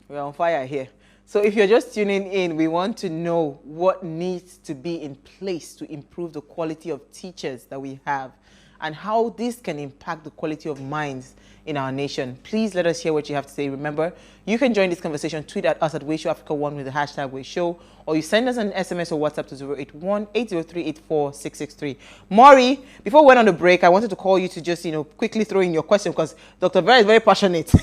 We're on fire here. So if you're just tuning in, we want to know what needs to be in place to improve the quality of teachers that we have and how this can impact the quality of minds in our nation. Please let us hear what you have to say. Remember, you can join this conversation, tweet at us at WayShowAfrica1 with the hashtag WayShow, or you send us an SMS or WhatsApp to 081-803-84663. Maury, before we went on the break, I wanted to call you to just, quickly throw in your question because Dr. Vera is very passionate. I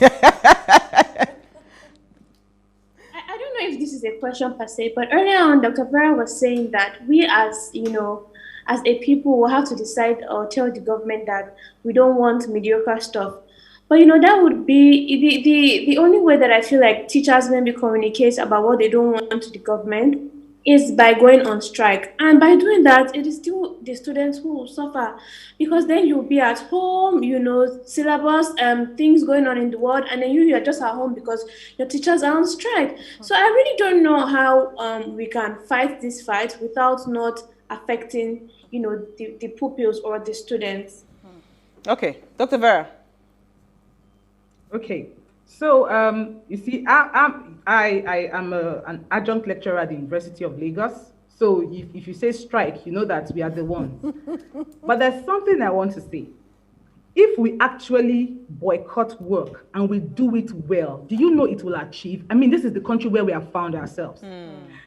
don't know if this is a question per se, but earlier on, Dr. Vera was saying that we as a people will have to decide or tell the government that we don't want mediocre stuff. But that would be the only way that I feel like teachers maybe communicate about what they don't want to the government is by going on strike. And by doing that, it is still the students who will suffer, because then you'll be at home, syllabus, things going on in the world, and then you're just at home because your teachers are on strike. So I really don't know how we can fight this fight without not affecting, the pupils or the students. Okay, Dr. Vera. Okay, so you see, I am an adjunct lecturer at the University of Lagos. So if you say strike, you know that we are the ones. But there's something I want to say. If we actually boycott work and we do it well, do you know it will achieve? I mean, this is the country where we have found ourselves.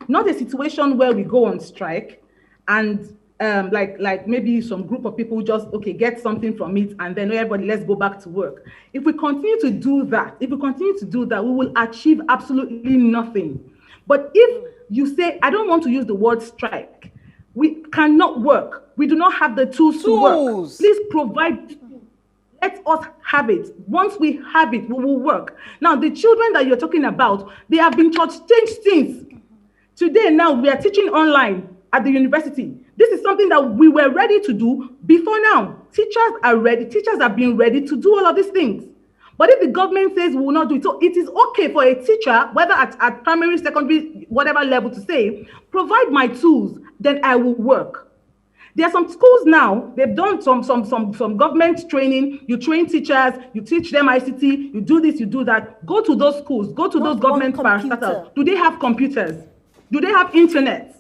Not a situation where we go on strike and like maybe some group of people just get something from it and then everybody let's go back to work. If we continue to do that, we will achieve absolutely nothing. But if you say, I don't want to use the word strike, we cannot work, we do not have the tools to work, please provide. Let us have it. Once we have it, we will work. Now, the children that you're talking about, they have been shortchanged since. Today, now, we are teaching online at the university. This is something that we were ready to do before now. Teachers are ready. Teachers have been ready to do all of these things. But if the government says we will not do it, so it is okay for a teacher, whether at primary, secondary, whatever level, to say, provide my tools, then I will work. There are some schools now, they've done some government training. You train teachers, you teach them ICT, you do this, you do that. Go to those schools, go to those government parastatals. Do they have computers? Do they have internet?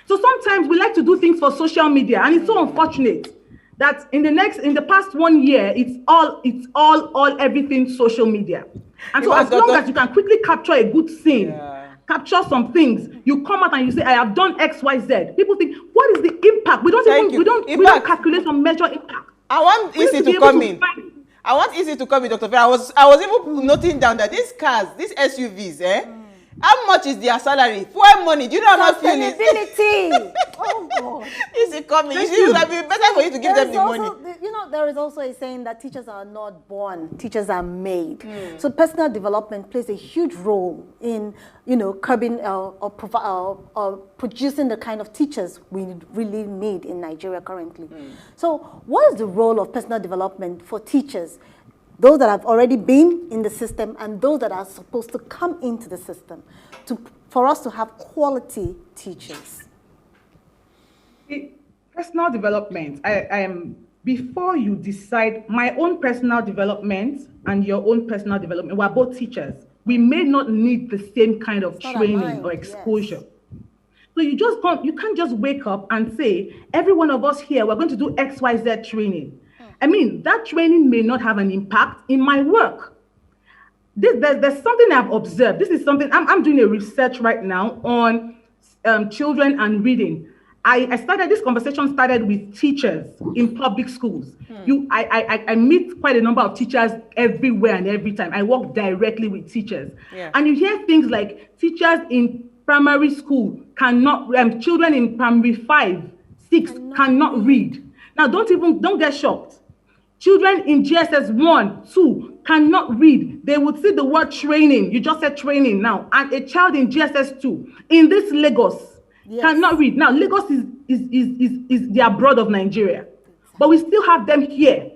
So sometimes we like to do things for social media, and it's so unfortunate that in the past 1 year, it's all everything social media. And so as long as you can quickly capture a good scene, capture some things, you come out and you say, I have done X, Y, Z. People think, what is the impact? We don't calculate or measure impact. I want Easy to come in. I want Easy to come in, Dr. Fair. I was even noting down that these cars, these SUVs, how much is their salary? Fuel money. Do you know how much fuel is? Sustainability. Oh God. Is it coming? It would have been better for you to give them the money. There is also a saying that teachers are not born, teachers are made. So personal development plays a huge role in, curbing or producing the kind of teachers we really need in Nigeria currently. So what is the role of personal development for teachers? Those that have already been in the system and those that are supposed to come into the system for us to have quality teachers. Personal development, I am, before you decide, my own personal development and your own personal development, we're both teachers. We may not need the same kind of training or exposure. Yes. So you can't just wake up and say, every one of us here, we're going to do XYZ training. I mean, that training may not have an impact in my work. There's something I've observed. This is something, I'm doing a research right now on children and reading. This conversation started with teachers in public schools. I meet quite a number of teachers everywhere and every time. I work directly with teachers. And you hear things like teachers in primary school children in primary 5, 6 cannot read. Now, don't get shocked. Children in GSS 1, 2 cannot read. They would see the word training. You just said training now. And a child in GSS 2 in this Lagos cannot read. Now, Lagos is the abroad of Nigeria. But we still have them here.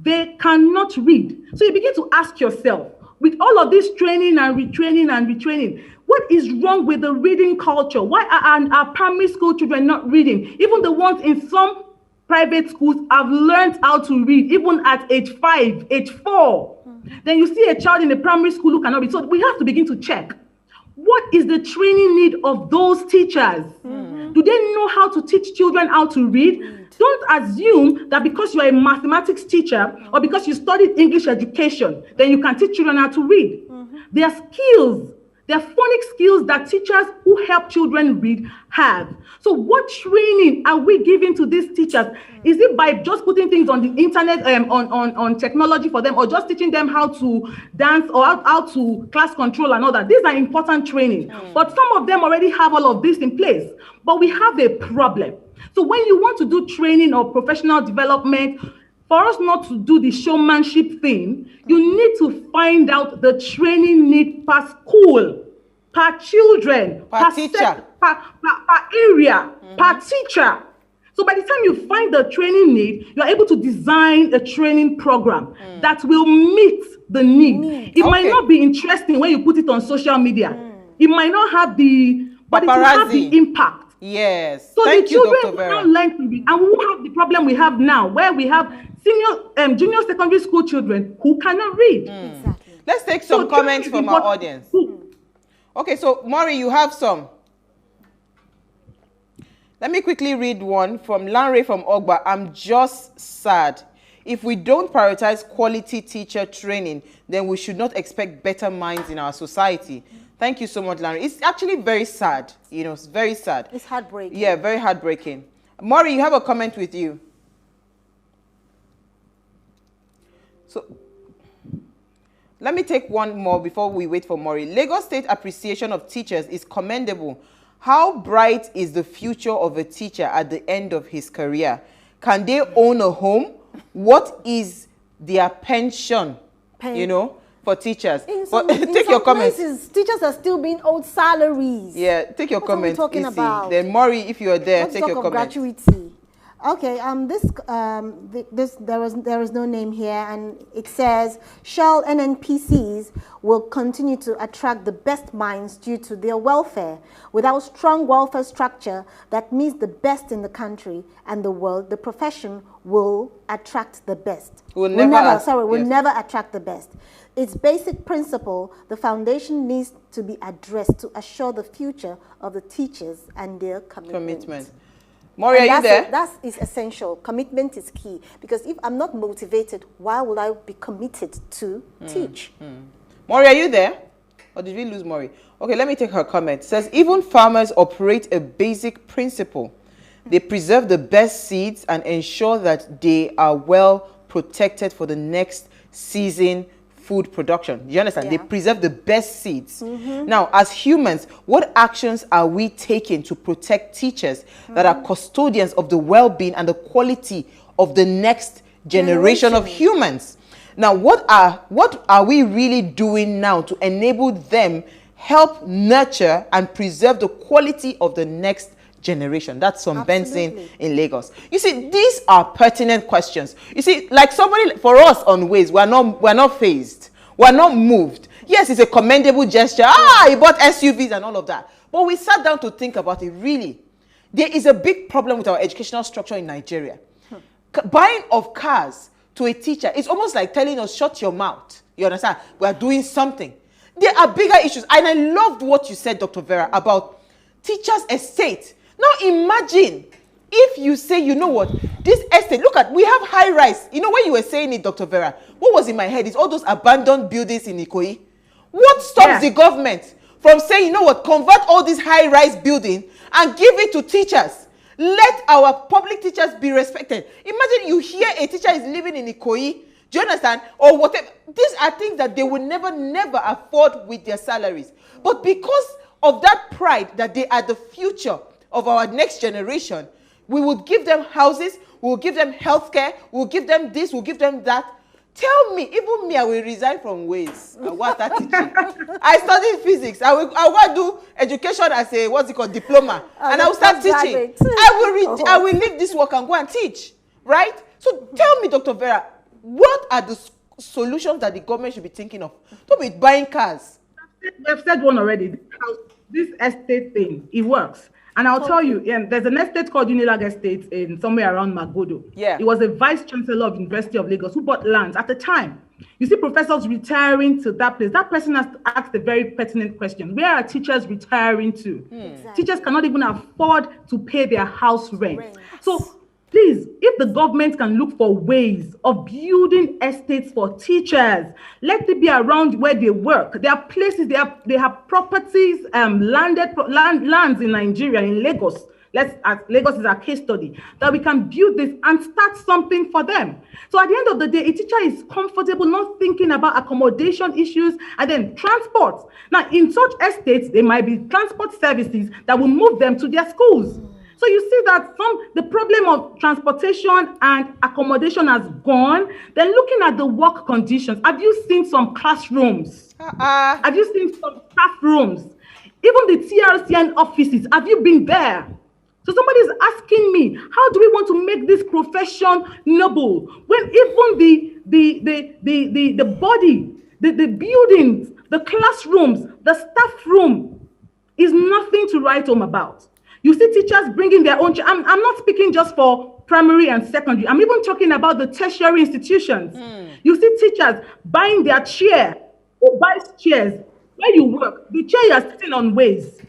They cannot read. So you begin to ask yourself, with all of this training and retraining, what is wrong with the reading culture? Why are our primary school children not reading? Even the ones in some private schools have learned how to read, even at age 5, age 4. Then you see a child in a primary school who cannot read. So we have to begin to check. What is the training need of those teachers? Do they know how to teach children how to read? Don't assume that because you are a mathematics teacher or because you studied English education, then you can teach children how to read. There are skills, there are phonic skills that teachers who help children read have. So what training are we giving to these teachers? Is it by just putting things on the internet, on technology for them, or just teaching them how to dance or how to class control and all that? These are important training. But some of them already have all of this in place. But we have a problem. So when you want to do training or professional development, for us not to do the showmanship thing, you need to find out the training need per school, per children, per teacher, per area, per teacher. So by the time you find the training need, you're able to design a training program that will meet the need. It might not be interesting when you put it on social media. It might not have the, but it will have the impact. Yes. So the children will not learn to read, and we will have the problem we have now, where we have junior secondary school children who cannot read. Exactly. Let's take some comments from our audience. Okay, so Maury, you have some. Let me quickly read one from Lanre from Ogba. I'm just sad. If we don't prioritize quality teacher training, then we should not expect better minds in our society. Thank you so much, Larry. It's actually very sad. You know, it's very sad. It's heartbreaking. Yeah, very heartbreaking. Maury, you have a comment with you. So, let me take one more before we wait for Maury. Lagos State appreciation of teachers is commendable. How bright is the future of a teacher at the end of his career? Can they own a home? What is their pension? You know? For teachers. Take your comments. Teachers are still being owed salaries. Yeah, take your comments. What are we talking about? Then Maury, if you are there, take your comments. Gratuity. Okay, there is no name here, and it says Shell NNPCs will continue to attract the best minds due to their welfare. Without strong welfare structure that meets the best in the country and the world, the profession will attract the best. Will never attract the best. Its basic principle, the foundation needs to be addressed to assure the future of the teachers and their commitment. Maury, are you there? That is essential. Commitment is key. Because if I'm not motivated, why would I be committed to teach? Maury, are you there? Or did we lose Maury? Okay, let me take her comment. It says, even farmers operate a basic principle. They preserve the best seeds and ensure that they are well protected for the next season food production. Do you understand? Yeah. They preserve the best seeds. Now, as humans, what actions are we taking to protect teachers that are custodians of the well-being and the quality of the next generation of humans? Now, what are we really doing now to enable them help nurture and preserve the quality of the next generation? That's some Benson in Lagos. You see, these are pertinent questions. You see, like somebody, for us on Waze, we're not phased. We're not moved. Yes, it's a commendable gesture. He bought SUVs and all of that. But we sat down to think about it. Really, there is a big problem with our educational structure in Nigeria. Buying of cars to a teacher is almost like telling us, shut your mouth. You understand? We are doing something. There are bigger issues. And I loved what you said, Dr. Vera, about teachers' estate. Now imagine if you say, you know what, this estate, look at, we have high rise. You know, when you were saying it, Dr. Vera, what was in my head is all those abandoned buildings in Ikoyi. What stops the government from saying, you know what, convert all these high rise buildings and give it to teachers? Let our public teachers be respected. Imagine you hear a teacher is living in Ikoyi, do you understand? Or whatever. These are things that they will never afford with their salaries. But because of that pride that they are the future of our next generation, we will give them houses, we will give them healthcare, we will give them this, we'll give them that. Tell me, even me, I will resign from Ways. I want that teaching. I studied physics. I will go and do education as a, what's it called, diploma. And I will start teaching. I will leave this work and go and teach. Right? So tell me, Dr. Vera, what are the solutions that the government should be thinking of? Don't be buying cars. We've said one already. This estate thing, it works. And I'll tell you, there's an estate called Unilag Estate in somewhere around Magodo. Yeah. It was a vice chancellor of University of Lagos who bought lands at the time. You see professors retiring to that place. That person has to ask a very pertinent question. Where are teachers retiring to? Exactly. Teachers cannot even afford to pay their house rent. So please, if the government can look for ways of building estates for teachers, let it be around where they work. There are places, they have properties, lands in Nigeria, in Lagos. Lagos is our case study, that we can build this and start something for them. So at the end of the day, a teacher is comfortable not thinking about accommodation issues and then transport. Now, in such estates, there might be transport services that will move them to their schools. So you see that the problem of transportation and accommodation has gone. Then looking at the work conditions, have you seen some classrooms? Have you seen some staff rooms? Even the TRCN offices, have you been there? So somebody is asking me, how do we want to make this profession noble when even the body, the buildings, the classrooms, the staff room is nothing to write home about? You see teachers bringing their own. I'm not speaking just for primary and secondary. I'm even talking about the tertiary institutions. You see teachers buying their chair or buy chairs where you work. The chair you're sitting on weighs.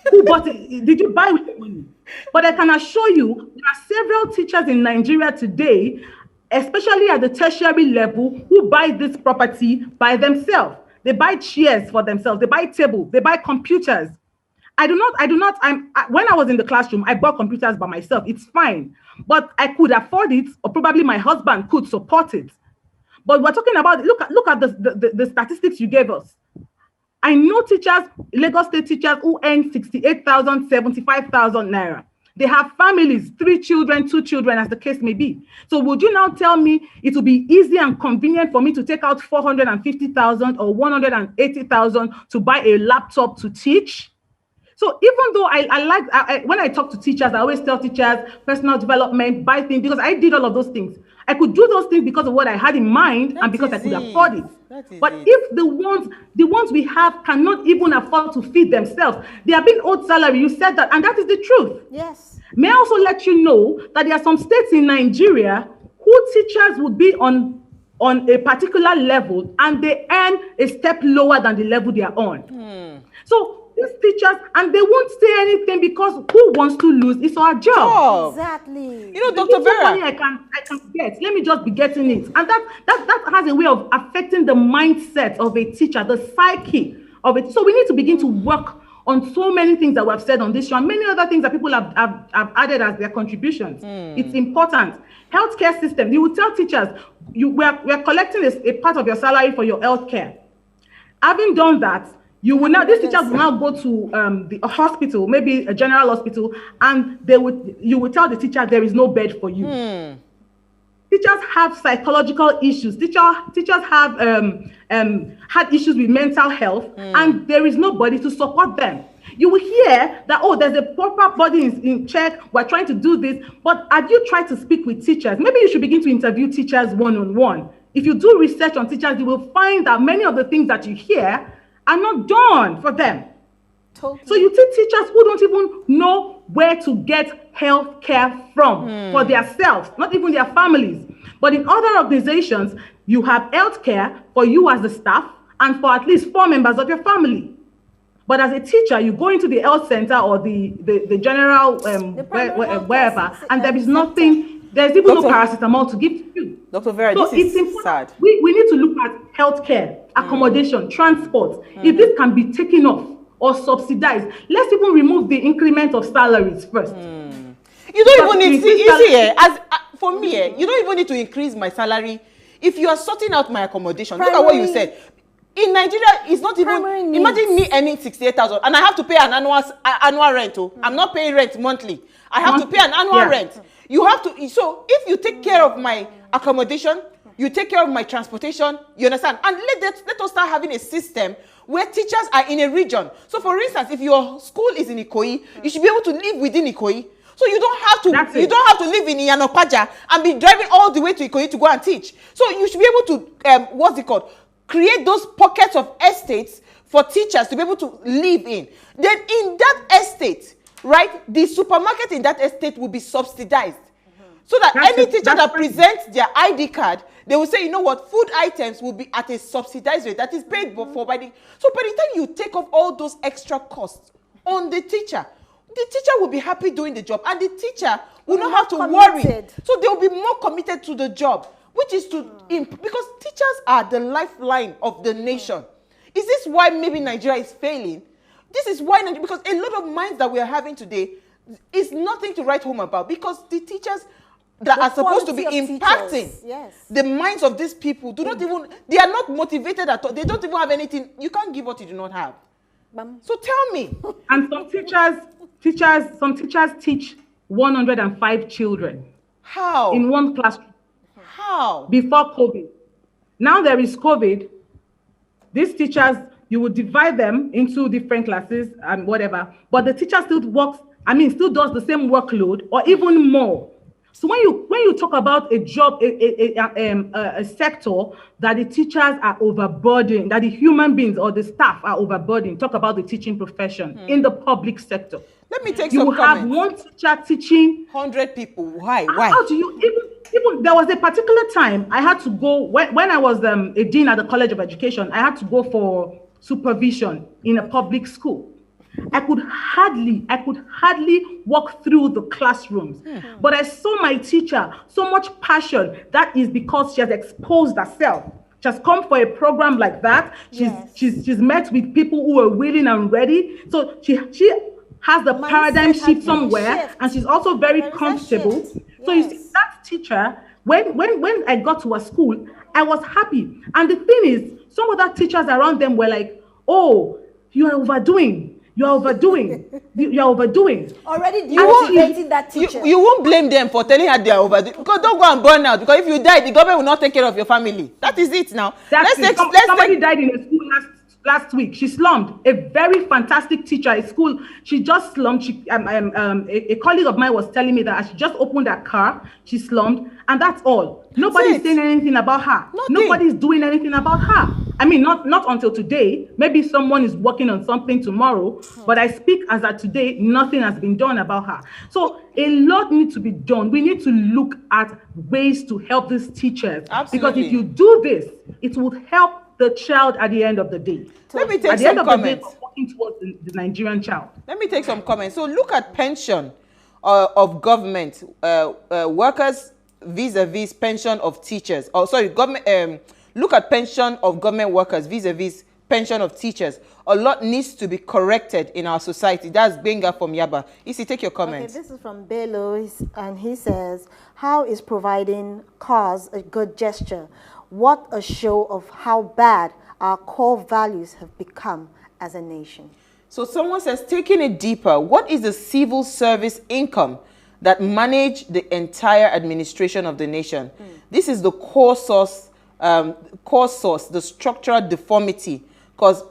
Who bought it? Did you buy with the money? But I can assure you, there are several teachers in Nigeria today, especially at the tertiary level, who buy this property by themselves. They buy chairs for themselves. They buy tables. They buy computers. When I was in the classroom, I bought computers by myself. It's fine. But I could afford it, or probably my husband could support it. But we're talking about, look at the statistics you gave us. I know teachers, Lagos State teachers, who earn 68,000, 75,000 naira. They have families, 3 children, 2 children, as the case may be. So would you now tell me it will be easy and convenient for me to take out 450,000 or 180,000 to buy a laptop to teach? So even though when I talk to teachers, I always tell teachers personal development, buy things, because I did all of those things. I could do those things because of what I had in mind and because I could afford it. But if the ones we have cannot even afford to feed themselves, they are being owed salary. You said that, and that is the truth. Yes. May I also let you know that there are some states in Nigeria who teachers would be on a particular level and they earn a step lower than the level they are on. So these teachers, and they won't say anything because who wants to lose? It's our job. Exactly. You know, Dr. Vera, money I can get. Let me just be getting it, and that has a way of affecting the mindset of a teacher, the psyche of it. So we need to begin to work on so many things that we have said on this show, and many other things that people have added as their contributions. It's important. Healthcare system. You will tell teachers, we are collecting a part of your salary for your healthcare. Having done that, these teachers will now go to the hospital, maybe a general hospital, and you will tell the teacher there is no bed for you. Teachers have psychological issues. Teachers have had issues with mental health, and there is nobody to support them. You will hear that, there's a proper body in check. We're trying to do this, but have you tried to speak with teachers? Maybe you should begin to interview teachers one-on-one. If you do research on teachers, you will find that many of the things that you hear are not done for them. Totally. So you see teachers who don't even know where to get health care from for themselves, not even their families. But in other organizations, you have health care for you as the staff and for at least 4 members of your family. But as a teacher, you go into the health center or the general wherever, and there is nothing, there's even no paracetamol to give to you. Dr. Vera, so this is important. Sad. We need to look at healthcare, accommodation, transport. If this can be taken off or subsidized, let's even remove the increment of salaries first. You don't even need to, for me, you don't even need to increase my salary if you are sorting out my accommodation. Look at what you said. In Nigeria, it's not even, imagine me earning 68,000 and I have to pay an annual rent. I'm not paying rent monthly. I have to pay an annual rent. You have to, so if you take care of my accommodation, you take care of my transportation, you understand? And let us start having a system where teachers are in a region. So for instance, if your school is in Ikoyi, you should be able to live within Ikoyi. So you don't have to live in Iyanopaja and be driving all the way to Ikoyi to go and teach. So you should be able to, create those pockets of estates for teachers to be able to live in. Then in that estate, right? The supermarket in that estate will be subsidized. So that any teacher that presents their ID card, they will say, you know what, food items will be at a subsidized rate that is paid for by the... So by the time you take off all those extra costs on the teacher will be happy doing the job, and the teacher will not have to worry. So they will be more committed to the job, which is to... Because teachers are the lifeline of the nation. Is this why maybe Nigeria is failing? This is why, because a lot of minds that we are having today is nothing to write home about, because the teachers that are supposed to be impacting the minds of these people do not even, they are not motivated at all. They don't even have anything. You can't give what you do not have. So tell me. And some teachers teach 105 children. How? In one classroom. How? Before COVID. Now there is COVID. These teachers, you would divide them into different classes and whatever, but the teacher still still does the same workload or even more. So when you talk about a job, a sector that the teachers are overburdened, that the human beings or the staff are overburdened, talk about the teaching profession in the public sector. Let me take some comments. You have one teacher teaching 100 people. Why? How do you even there was a particular time I had to go when I was a dean at the College of Education. I had to go for supervision in a public school. I could hardly walk through the classrooms. But I saw my teacher, so much passion. That is because she has exposed herself. She has come for a program like that. She's met with people who are willing and ready. So she has the paradigm shift somewhere, and she's also very comfortable. So you see, that teacher, when I got to a school, I was happy. And the thing is, some other teachers around them were like, oh, you are overdoing. You are overdoing. Already demotivating that teacher. You won't blame them for telling her they are overdoing. Because don't go and burn out. Because if you die, the government will not take care of your family. That is it now. Somebody died in a school last week. She slumped. A very fantastic teacher at school. She just slumped. A colleague of mine was telling me that she just opened her car. She slumped, and that's all. Nobody's saying anything about her. Nobody's doing anything about her. I mean, not until today. Maybe someone is working on something tomorrow, but I speak as of today, nothing has been done about her. So a lot needs to be done. We need to look at ways to help these teachers. Absolutely. Because if you do this, it will help the child at the end of the day. Let me take some comments. At the end of the day, we're working towards the Nigerian child. Let me take some comments. So look at pension of government workers vis-a-vis pension of teachers. Oh, sorry, government. Look at pension of government workers vis-a-vis pension of teachers. A lot needs to be corrected in our society. That's Benga from Yaba. Isi, take your comments. Okay, this is from Bello, and he says, how is providing cars a good gesture? What a show of how bad our core values have become as a nation. So someone says, taking it deeper, what is the civil service income that manage the entire administration of the nation? This is the core source, the structural deformity,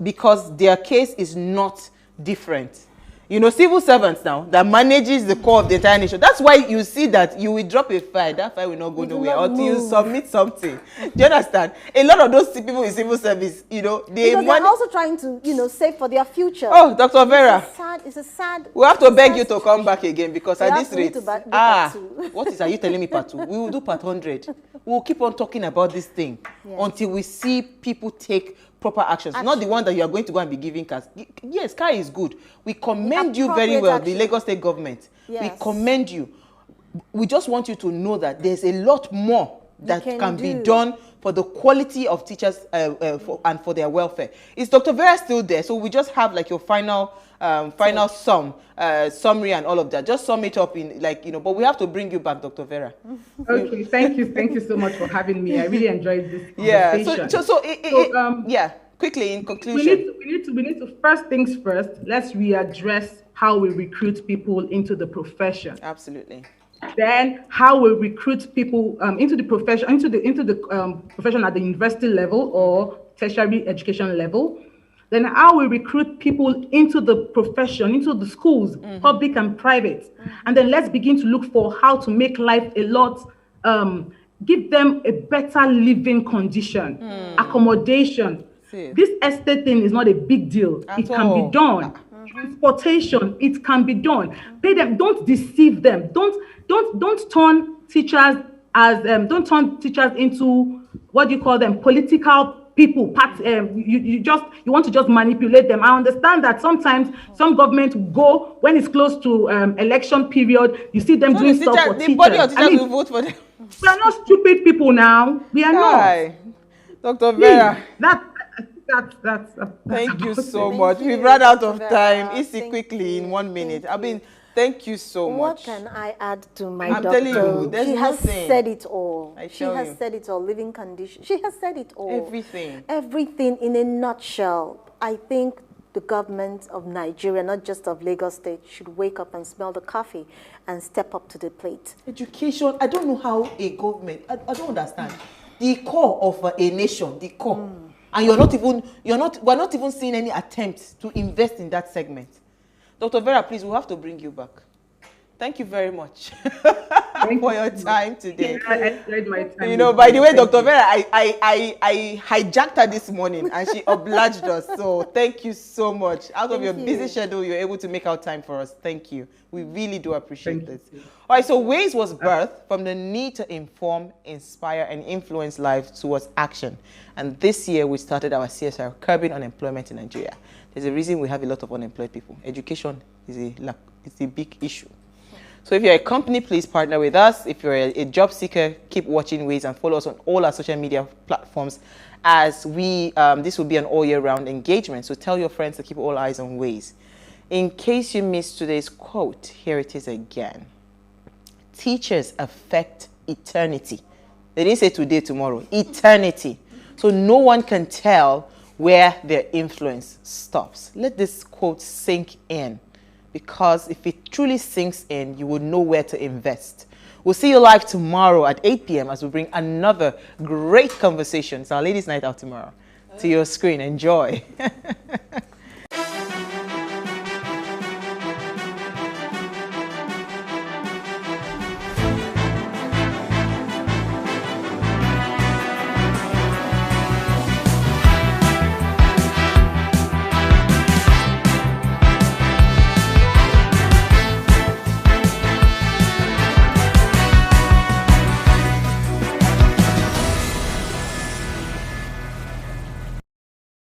because their case is not different. You know, civil servants now that manages the core of the entire nation. That's why you see that you will drop a file. That file will not go nowhere until you submit something. Do you understand? A lot of those people in civil service, you know, they're also trying to, save for their future. Oh, Dr. Vera. It's a sad. We have to beg you to come back again, because at this rate, are you telling me part 2? We will do part 100. We will keep on talking about this thing until we see people take proper actions, not the one that you are going to go and be giving cars. Yes, car is good. We commend you very well, the Lagos State government. Yes. We commend you. We just want you to know that there's a lot more that can be done for the quality of teachers and for their welfare. Is Dr. Vera still there? So we just have like your final summary and all of that. Just sum it up in but we have to bring you back, Dr. Vera. Okay, thank you so much for having me. I really enjoyed this conversation. Quickly in conclusion. We need to first things first, let's readdress how we recruit people into the profession. Absolutely. Then how we recruit people into the profession, into the profession at the university level or tertiary education level. Then how we recruit people into the profession, into the schools, public and private. And then let's begin to look for how to make life a lot, give them a better living condition, accommodation. This estate thing is not a big deal. It can be done. transportation, it can be done. Pay them, don't deceive them. Don't turn teachers as don't turn teachers into, what do you call them, political people. You want to just manipulate them. I understand that sometimes some government go, when it's close to election period, you see them doing stuff for teachers. The body of teachers will vote for them. We are not stupid people now. We are not. Dr. Vera. That's thank you so much. We've run out of time. Isi, quickly, in 1 minute. Thank you so much. What can I add to my doctor? I'm telling you, there's she has nothing. said it all. She has said it all. Living conditions. She has said it all. Everything. Everything in a nutshell. I think the government of Nigeria, not just of Lagos State, should wake up and smell the coffee and step up to the plate. Education, I don't know how a government, I don't understand. The core of a nation, the core. And we're not even seeing any attempts to invest in that segment. Dr. Vera, please, we'll have to bring you back. Thank you very much for your time today. I enjoyed my time. You know, by the way, Dr. Vera, I hijacked her this morning and she obliged us. So thank you so much. Out of your busy schedule, you're able to make out time for us. Thank you. We really do appreciate this. All right, so WAYS was birthed from the need to inform, inspire, and influence lives towards action. And this year, we started our CSR, Curbing Unemployment in Nigeria. There's a reason we have a lot of unemployed people. Education is a big issue. So if you're a company, please partner with us. If you're a job seeker, keep watching WAYS and follow us on all our social media platforms, as this will be an all year round engagement. So tell your friends to keep all eyes on WAYS. In case you missed today's quote, here it is again. Teachers affect eternity. They didn't say today, tomorrow, eternity. So no one can tell where their influence stops. Let this quote sink in, because if it truly sinks in, you will know where to invest. We'll see you live tomorrow at 8 p.m. as we bring another great conversation. It's our ladies' night out tomorrow. To your screen. Enjoy.